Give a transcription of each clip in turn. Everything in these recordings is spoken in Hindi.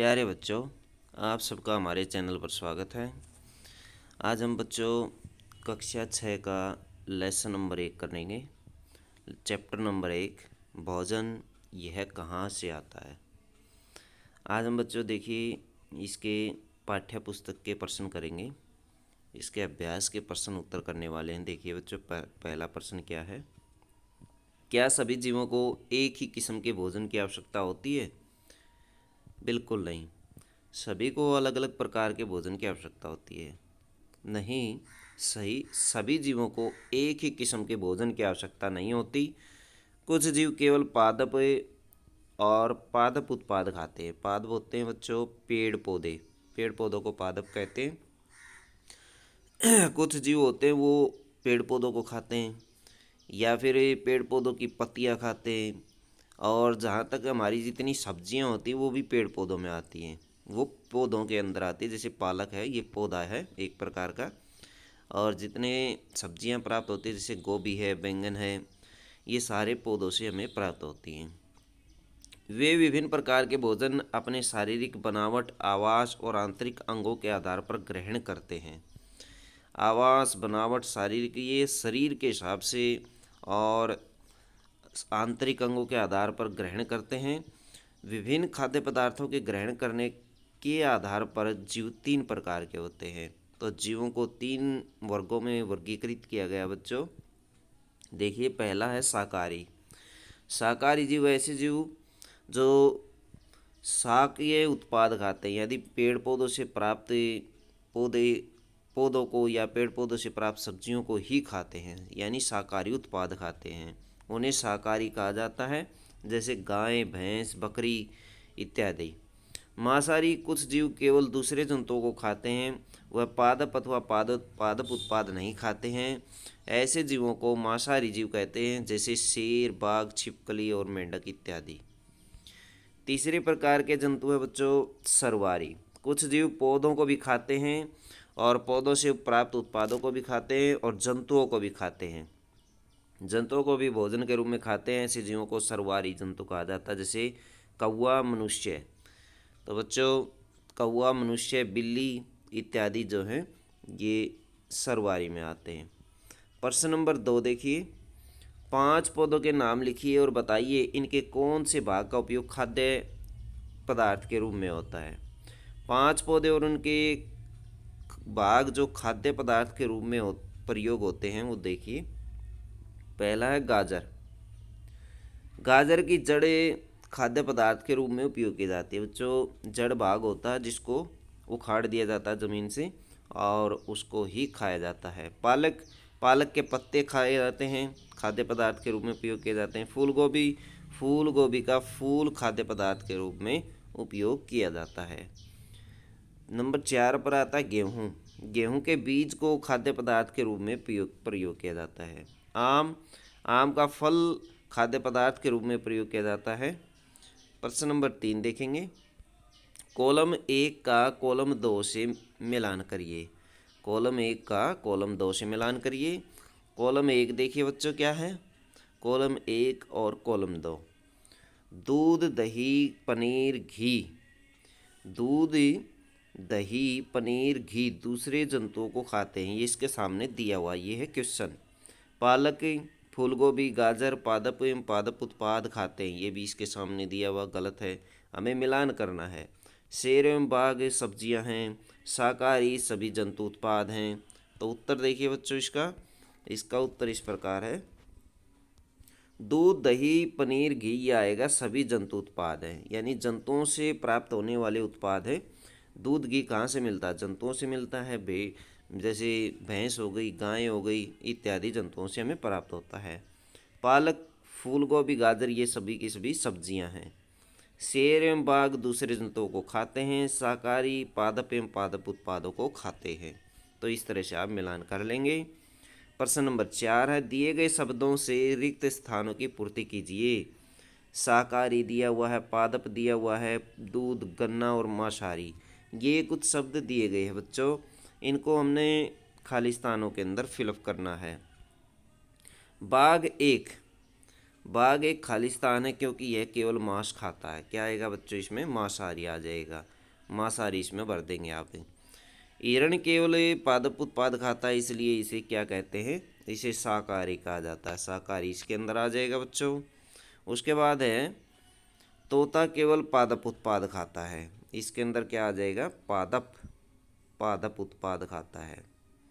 प्यारे बच्चों, आप सबका हमारे चैनल पर स्वागत है। आज हम बच्चों कक्षा 6 का लेसन नंबर 1 करेंगे। चैप्टर नंबर 1, भोजन यह कहाँ से आता है। आज हम बच्चों देखिए इसके पाठ्य पुस्तक के प्रश्न करेंगे। इसके अभ्यास के प्रश्न उत्तर करने वाले हैं। देखिए बच्चों, पहला प्रश्न क्या है। क्या सभी जीवों को एक ही किस्म के भोजन की आवश्यकता होती है? बिल्कुल नहीं। सभी को अलग अलग प्रकार के भोजन की आवश्यकता होती है। नहीं, सभी जीवों को एक ही किस्म के भोजन की आवश्यकता नहीं होती। कुछ जीव केवल पादप और पादप उत्पाद खाते हैं। पादप होते हैं बच्चों पेड़ पौधे। पेड़ पौधों को पादप कहते हैं। कुछ जीव होते हैं वो पेड़ पौधों को खाते हैं या फिर पेड़ पौधों की पत्तियां खाते हैं। और जहाँ तक हमारी जितनी सब्जियां होती हैं वो भी पेड़ पौधों में आती हैं। वो पौधों के अंदर आती है। जैसे पालक है, ये पौधा है एक प्रकार का। और जितने सब्जियां प्राप्त होती है जैसे गोभी है, बैंगन है, ये सारे पौधों से हमें प्राप्त होती हैं। वे विभिन्न प्रकार के भोजन अपने शारीरिक बनावट, आवास और आंतरिक अंगों के आधार पर ग्रहण करते हैं। आवास, बनावट, शारीरिक, ये शरीर के हिसाब से और आंतरिक अंगों के आधार पर ग्रहण करते हैं। विभिन्न खाद्य पदार्थों के ग्रहण करने के आधार पर जीव 3 प्रकार के होते हैं। तो जीवों को 3 वर्गों में वर्गीकृत किया गया बच्चों। देखिए, पहला है शाकाहारी। शाकाहारी जीव ऐसे जीव जो शाकीय उत्पाद खाते हैं, यदि पेड़ पौधों से प्राप्त पौधे पौधों को या पेड़ पौधों से प्राप्त सब्जियों को ही खाते हैं, यानी शाकाहारी उत्पाद खाते हैं, उन्हें शाकाहारी कहा जाता है। जैसे गाय, भैंस, बकरी इत्यादि। मांसाहारी कुछ जीव केवल दूसरे जंतुओं को खाते हैं, वह पादप अथवा पादप उत्पाद नहीं खाते हैं। ऐसे जीवों को मांसाहारी जीव कहते हैं, जैसे शेर, बाघ, छिपकली और मेंढक इत्यादि। तीसरे प्रकार के जंतु है बच्चों सर्वाहारी। कुछ जीव पौधों को भी खाते हैं और पौधों से प्राप्त उत्पादों को भी खाते हैं और जंतुओं को भी खाते हैं। जंतुओं को भी भोजन के रूप में खाते हैं। ऐसे जीवों को सर्वाहारी जंतु कहा जाता है, जैसे कौवा, मनुष्य। तो बच्चों कौवा, मनुष्य, बिल्ली इत्यादि जो हैं ये सर्वाहारी में आते हैं। प्रश्न नंबर 2 देखिए। 5 पौधों के नाम लिखिए और बताइए इनके कौन से भाग का उपयोग खाद्य पदार्थ के रूप में होता है। 5 पौधे और उनके भाग जो खाद्य पदार्थ के रूप में प्रयोग होते हैं वो देखिए। पहला है गाजर। गाजर की जड़ें खाद्य पदार्थ के रूप में उपयोग की जाती है बच्चों। जड़ भाग होता है जिसको उखाड़ दिया जाता है ज़मीन से और उसको ही खाया जाता है। पालक के पत्ते खाए जाते हैं, खाद्य पदार्थ के रूप में उपयोग किए जाते हैं। फूल गोभी का फूल खाद्य पदार्थ के रूप में उपयोग किया जाता है। नंबर 4 पर आता है गेहूँ। गेहूँ के बीज को खाद्य पदार्थ के रूप में प्रयोग किया जाता है। आम का फल खाद्य पदार्थ के रूप में प्रयोग किया जाता है। प्रश्न नंबर 3 देखेंगे। कॉलम 1 का कॉलम 2 से मिलान करिए। कॉलम 1 का कॉलम 2 से मिलान करिए। कॉलम 1 देखिए बच्चों क्या है। कॉलम 1 और कॉलम 2, दूध, दही, पनीर, घी। दूध, दही, पनीर, घी दूसरे जंतुओं को खाते हैं, ये इसके सामने दिया हुआ, ये है क्वेश्चन। पालक, फूलगोभी, गाजर पादप एवं पादप उत्पाद खाते हैं, ये भी इसके सामने दिया हुआ, गलत है। हमें मिलान करना है। शेर एवं बाघ सब्जियां हैं, शाकाहारी सभी जंतु उत्पाद हैं। तो उत्तर देखिए बच्चों इसका उत्तर इस प्रकार है। दूध, दही, पनीर, घी ये आएगा सभी जंतु उत्पाद हैं, यानी जंतुओं से प्राप्त होने वाले उत्पाद है। दूध, घी कहाँ से मिलता है? जंतुओं से मिलता है। जैसे भैंस हो गई, गाय हो गई इत्यादि जंतुओं से हमें प्राप्त होता है। पालक, फूल गोभी, गाजर ये सभी की सभी सब्जियां हैं। शेर एवं बाघ दूसरे जंतुओं को खाते हैं, शाकाहारी पादप एवं पादप उत्पादों को खाते हैं। तो इस तरह से आप मिलान कर लेंगे। प्रश्न नंबर 4 है, दिए गए शब्दों से रिक्त स्थानों की पूर्ति कीजिए। शाकाहारी दिया हुआ है, पादप दिया हुआ है, दूध, गन्ना और मांसाहारी, ये कुछ शब्द दिए गए हैं बच्चों। इनको हमने खाली स्थानों के अंदर फिलअप करना है। बाघ 1, बाघ एक खालिस्तान है क्योंकि यह केवल मांस खाता है। क्या आएगा बच्चों इसमें? मांसाहारी आ जाएगा, मांसाहारी इसमें भर देंगे आप। हिरण केवल पादप उत्पाद खाता है, इसलिए इसे क्या कहते हैं? इसे शाकाहारी कहा जाता है। शाकाहारी इसके अंदर आ जाएगा बच्चों। उसके बाद है तोता केवल पादप उत्पाद खाता है। इसके अंदर क्या आ जाएगा? पादप, पादप उत्पाद खाता है।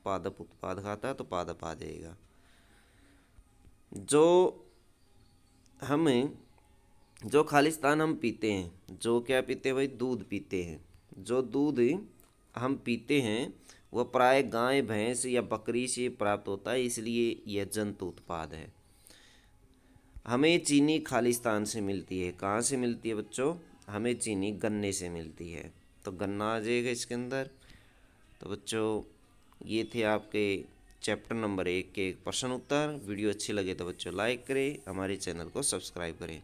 पादप उत्पाद खाता है तो पादप आ जाएगा। जो हमें जो खालिस्तान हम पीते हैं, जो क्या पीते हैं भाई? दूध पीते हैं। जो दूध हम पीते हैं वह प्राय गाय, भैंस या बकरी से प्राप्त होता है, इसलिए यह जंतु उत्पाद है। हमें चीनी खालिस्तान से मिलती है। कहाँ से मिलती है बच्चों? हमें चीनी गन्ने से मिलती है, तो गन्ना आ जाएगा इसके अंदर। तो बच्चों ये थे आपके चैप्टर नंबर 1 के प्रश्न उत्तर। वीडियो अच्छी लगे तो बच्चों लाइक करें, हमारे चैनल को सब्सक्राइब करें।